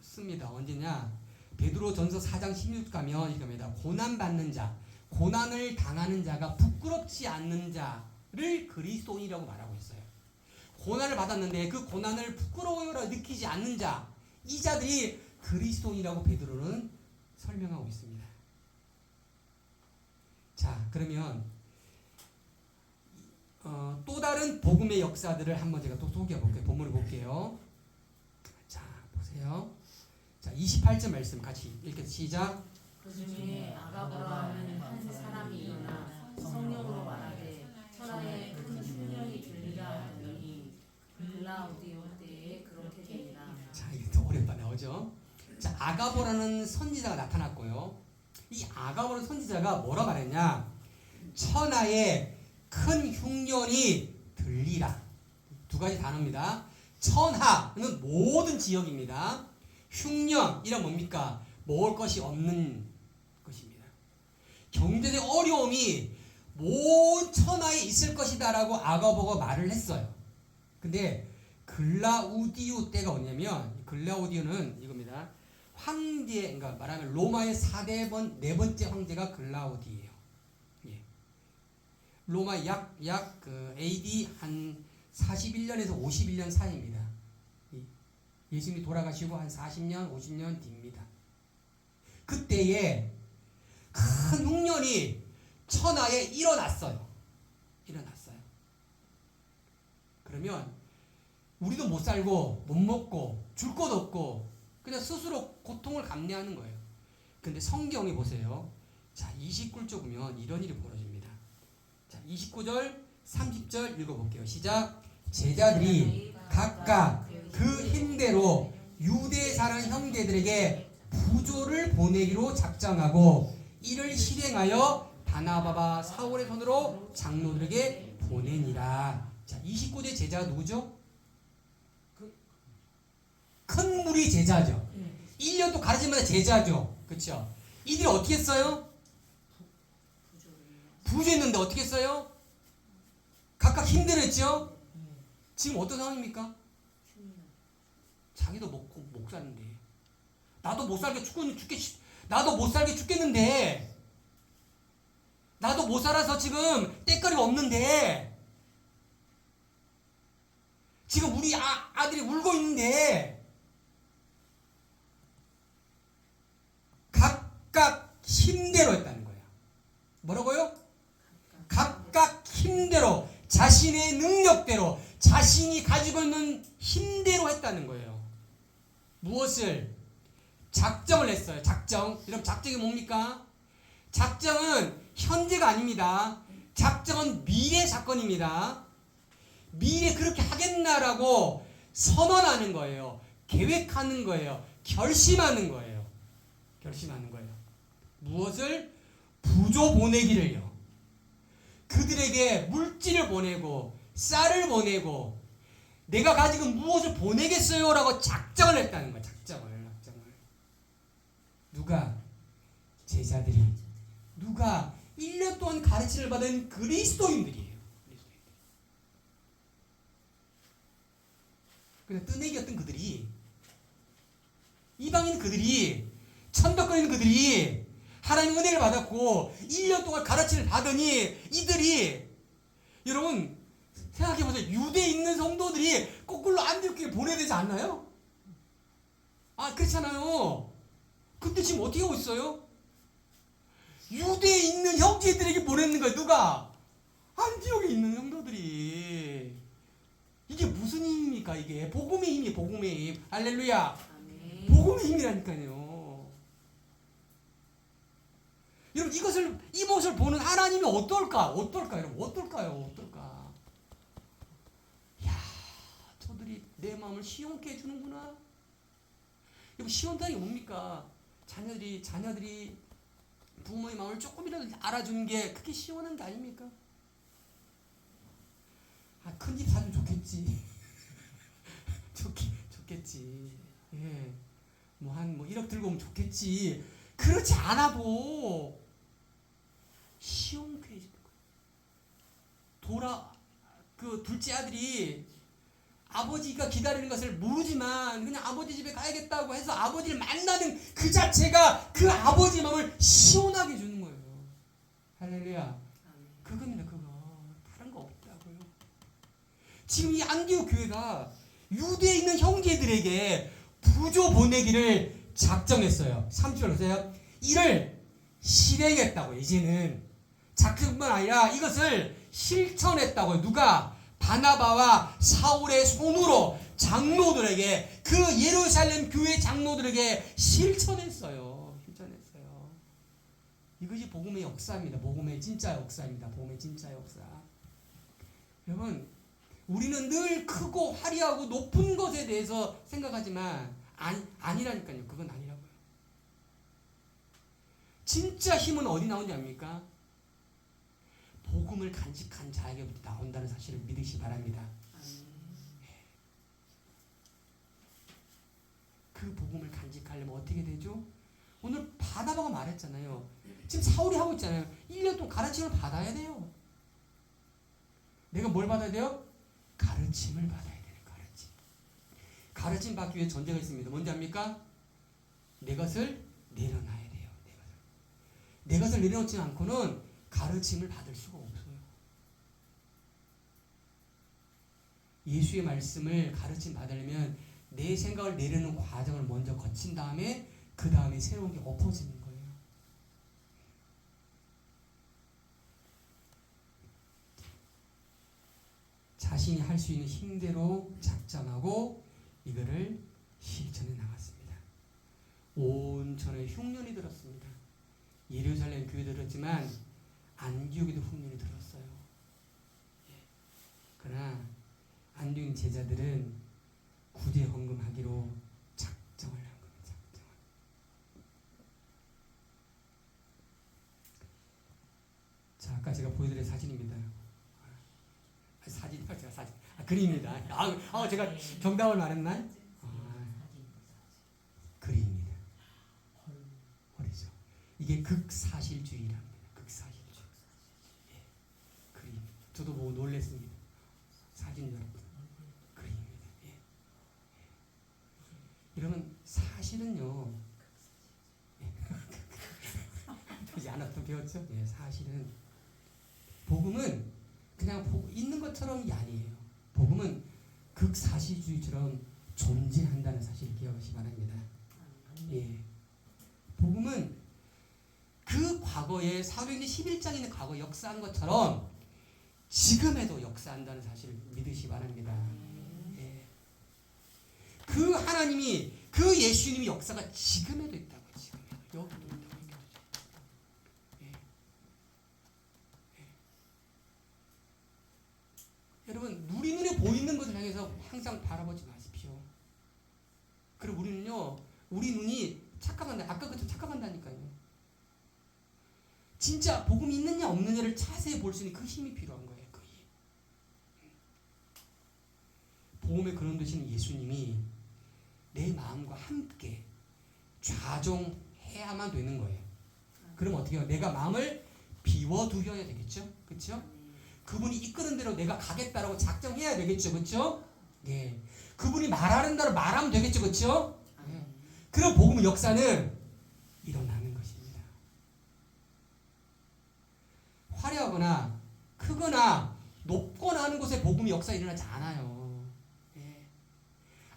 씁니다. 언제냐? 베드로 전서 4장 16절 가면 이겁니다. 고난받는 자, 고난을 당하는 자가 부끄럽지 않는 자를 그리스도인이라고 말하고 있어요. 고난을 받았는데 그 고난을 부끄러워라 느끼지 않는 자, 이 자들이 그리스도인이라고 베드로는 설명하고 있습니다. 자, 그러면 또 다른 복음의 역사들을 한번 제가 또 소개해 볼게요. 본문을 볼게요. 자, 보세요. 자, 28절 말씀 같이 읽겠습니다. 시작. 그 중에 아가보라는 한 사람이 일어나 성령으로 말하되 천하에 큰 흉년이 들리라 하더니 글라우디오 때에 그렇게 되니라. 자, 이게 더 어렵다 나오죠. 자, 아가보라는 선지자가 나타났고요. 이 아가보라는 선지자가 뭐라 말했냐? 천하에 큰 흉년이 들리라. 두 가지 단어입니다. 천하는 모든 지역입니다. 흉년이란 뭡니까? 먹을 것이 없는 것입니다. 경제적 어려움이 온 천하에 있을 것이다라고 아가보가 말을 했어요. 근데 글라우디오 때가 뭐냐면, 글라우디오는 이겁니다. 황제, 그러니까 말하면 로마의 4대 네 번째 황제가 글라우디예요. 예. 로마 AD 한 41년에서 51년 사이입니다. 예수님이 돌아가시고 한 40년, 50년 뒤입니다. 그때에 큰 흉년이 천하에 일어났어요. 그러면 우리도 못 살고 못 먹고 줄 것 없고 그냥 스스로 고통을 감내하는 거예요. 근데 성경에 보세요. 자, 29절 보면 이런 일이 벌어집니다. 자, 29절, 30절 읽어볼게요. 시작. 제자들이 각각 그 힘대로 유대에 사는 형제들에게 부조를 보내기로 작정하고 이를 실행하여 바나바와 사울의 손으로 장로들에게 보내니라. 자, 29제 제자가 누구죠? 큰 무리 제자죠. 네. 1년 또 가르치면서 제자죠. 그렇죠? 이들이 어떻게 했어요? 부조했는데 어떻게 했어요? 각각 힘들었죠? 지금 어떤 상황입니까? 자기도 못 사는데 나도 못 살게 나도 못 살게 죽겠는데 나도 못 살아서 지금 때거리가 없는데 지금 우리 아들이 울고 있는데 각각 힘대로 했다는 거야. 뭐라고요? 각각 힘대로 자신의 능력대로 자신이 가지고 있는 힘대로 했다는 거예요. 무엇을? 작정을 했어요. 작정. 여러분 작정이 뭡니까? 작정은 현재가 아닙니다. 작정은 미래 사건입니다. 미래 그렇게 하겠나라고 선언하는 거예요. 계획하는 거예요. 결심하는 거예요. 결심하는 거예요. 무엇을? 부조 보내기를요. 그들에게 물질을 보내고 쌀을 보내고 내가 가지고 무엇을 보내겠어요? 라고 작정을 했다는 거예요. 작정을. 누가? 제자들이. 누가? 1년 동안 가르침을 받은 그리스도인들이에요. 그래서 뜨내기였던 그들이, 이방인 그들이, 천덕거리는 그들이 하나님 은혜를 받았고 1년 동안 가르침을 받으니 이들이, 여러분 생각해보세요. 유대에 있는 성도들이 거꾸로 안디옥에 보내야 되지 않나요? 그렇잖아요. 근데 지금 어떻게 하고 있어요? 유대에 있는 형제들에게 보내는 거예요. 누가? 안디옥에 있는 성도들이. 이게 무슨 힘입니까? 이게 복음의 힘이에요. 복음의 힘. 할렐루야. 아멘. 복음의 힘이라니까요. 여러분 이 모습을 보는 하나님이 어떨까? 여러분 어떨까요? 야, 저들이 내 마음을 시원케 해주는구나. 여러분 시원하게 뭡니까? 자녀들이 부모의 마음을 조금이라도 알아주는 게 그게 시원한 게 아닙니까? 큰 집 사면 좋겠지. 좋겠지. 예. 뭐 1억 들고 오면 좋겠지. 그렇지 않아도 시원케 해주는 거야. 그 둘째 아들이 아버지가 기다리는 것을 모르지만 그냥 아버지 집에 가야겠다고 해서 아버지를 만나는 그 자체가 그 아버지의 마음을 시원하게 해주는 거예요. 할렐루야. 그겁니다. 그거. 다른 거 없다고요. 지금 이 안디옥 교회가 유대에 있는 형제들에게 부조 보내기를 작정했어요. 3절 보세요. 이를 실행했다고. 이제는 작정뿐만 아니라 이것을 실천했다고요. 누가? 바나바와 사울의 손으로 장로들에게, 그 예루살렘 교회 장로들에게 실천했어요. 이것이 복음의 역사입니다. 복음의 진짜 역사입니다. 복음의 진짜 역사. 여러분, 우리는 늘 크고 화려하고 높은 것에 대해서 생각하지만 아니라니까요. 그건 아니라고요. 진짜 힘은 어디 나오는지 압니까? 복음을 간직한 자에게부터 나온다는 사실을 믿으시 바랍니다. 그 복음을 간직하려면 어떻게 되죠? 오늘 바나바가 말했잖아요. 지금 사울이 하고 있잖아요. 1년 동안 가르침을 받아야 돼요. 내가 뭘 받아야 돼요? 가르침을 받아야 돼요. 가르침 받기 위해 전제가 있습니다. 뭔지 압니까? 내 것을 내려놔야 돼요. 내 것을 내려놓지 않고는 가르침을 받을 수가 없어요. 예수의 말씀을 가르침 받으려면 내 생각을 내려놓는 과정을 먼저 거친 다음에 그 다음에 새로운 게 엎어지는 거예요. 자신이 할 수 있는 힘대로 작정하고 이거를 실천해 나갔습니다. 온천에 흉년이 들었습니다. 예루살렘 교회도 들었지만 안디옥에도 흉년이 들었어요. 그러나 안디옥 제자들은 구제 헌금하기로 작정을 한 겁니다. 자, 아까 제가 보여드린 사진입니다. 그림입니다. 제가 정답을 말했나요? 이게 극사실주의랍니다. 극사실주의. 예. 그림. 저도 보고 놀랐습니다. 사진 여러분. 그림입니다. 예. 여러분 사실은요. 보지 않았던 배웠죠? 예, 사실은 복음은 그냥 있는 것처럼이 아니에요. 복음은 극사실주의처럼 존재한다는 사실을 기억하시기 바랍니다. 예. 복음은 그 과거에 사도행전 11장에 과거 역사한 것처럼 지금에도 역사한다는 사실을 믿으시기 바랍니다. 예. 그 하나님이 그 예수님의 역사가 지금에도 있다고. 지금에도 여기도 있다고. 여러분 우리 눈에 보이는 것을 향해서 항상 바라보지 마십시오. 그리고 우리는요 우리 눈이 착각한다. 아까 그처럼 착각한다니까요. 진짜 복음이 있느냐 없느냐를 자세히 볼 수 있는 그 힘이 필요한 거예요. 그 힘. 복음의 근원 되시는 예수님이 내 마음과 함께 좌종해야만 되는 거예요. 그럼 어떻게 해요? 내가 마음을 비워두려야 되겠죠? 그렇죠? 그분이 이끄는 대로 내가 가겠다라고 작정해야 되겠죠, 그렇죠? 예. 그분이 말하는 대로 말하면 되겠죠, 그렇죠? 예. 그럼 복음의 역사는 일어나는 것입니다. 화려하거나 크거나 높거나 하는 곳에 복음의 역사 일어나지 않아요. 예.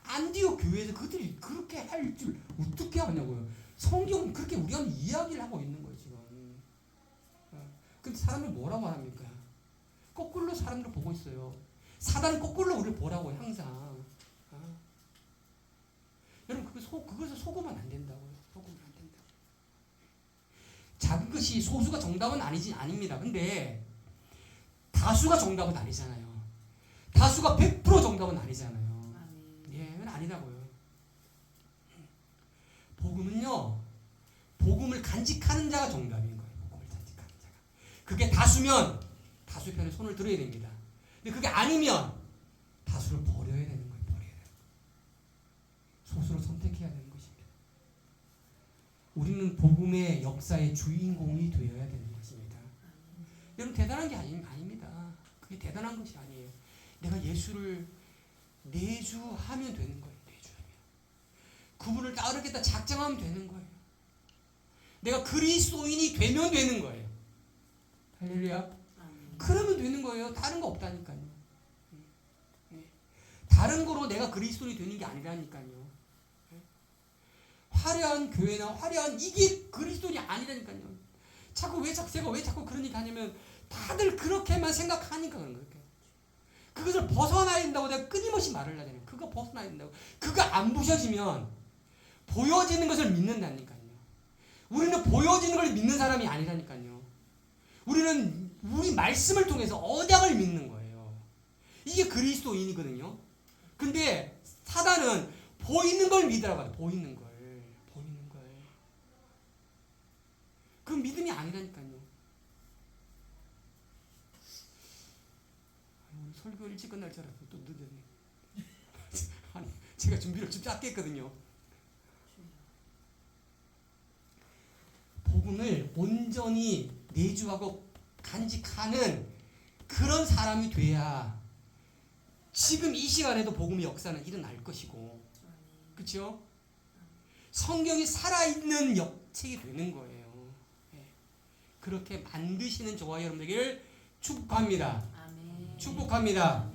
안디옥 교회에서 그들이 그렇게 할 줄 어떻게 하냐고요? 성경은 그렇게 우리가 이야기를 하고 있는 거예요, 지금. 근데 사람을 뭐라고 말합니까? 거꾸로 사람들을 보고 있어요. 사단은 거꾸로 우리를 보라고요, 항상. 여러분, 그것을 속으면 안 된다고요. 속으면 안 된다고. 작은 것이 소수가 정답은 아닙니다. 근데 다수가 정답은 아니잖아요. 다수가 100% 정답은 아니잖아요. 예, 그건 아니라고요. 복음은요, 복음을 간직하는 자가 정답인 거예요. 복음을 간직하는 자가. 그게 다수면 다수 편에 손을 들어야 됩니다. 근데 그게 아니면 다수를 버려야 되는 거예요. 버려야 되는 거예요. 소수를 선택해야 되는 것입니다. 우리는 복음의 역사의 주인공이 되어야 되는 것입니다. 여러분 대단한 게 아닙니다. 그게 대단한 것이 아니에요. 내가 예수를 내주하면 되는 거예요. 내주하면. 그분을 따르겠다 작정하면 되는 거예요. 내가 그리스도인이 되면 되는 거예요. 할렐루야. 그러면 되는 거예요. 다른 거 없다니까요. 다른 거로 내가 그리스도인이 되는 게 아니라니까요. 화려한 교회나 화려한 이게 그리스도인이 아니라니까요. 제가 왜 자꾸 그런 얘기 하냐면 다들 그렇게만 생각하니까 그런 거예요. 그것을 벗어나야 된다고 내가 끊임없이 말을 하잖아요. 그거 벗어나야 된다고. 그거 안 부셔지면 보여지는 것을 믿는다니까요. 우리는 보여지는 걸 믿는 사람이 아니라니까요. 우리는 우리 말씀을 통해서 언약을 믿는 거예요. 이게 그리스도인이거든요. 근데 사단은 보이는 걸 믿으라고 해요. 보이는 걸. 그건 믿음이 아니라니까요. 오늘 설교 일찍 끝날 줄 알았더니 또 늦었네. 아니, 제가 준비를 좀 짧게 했거든요. 복음을 온전히 내주하고 간직하는 그런 사람이 돼야 지금 이 시간에도 복음의 역사는 일어날 것이고, 그렇죠? 성경이 살아있는 역책이 되는 거예요. 그렇게 만드시는 저와 여러분에게 축복합니다. 축복합니다.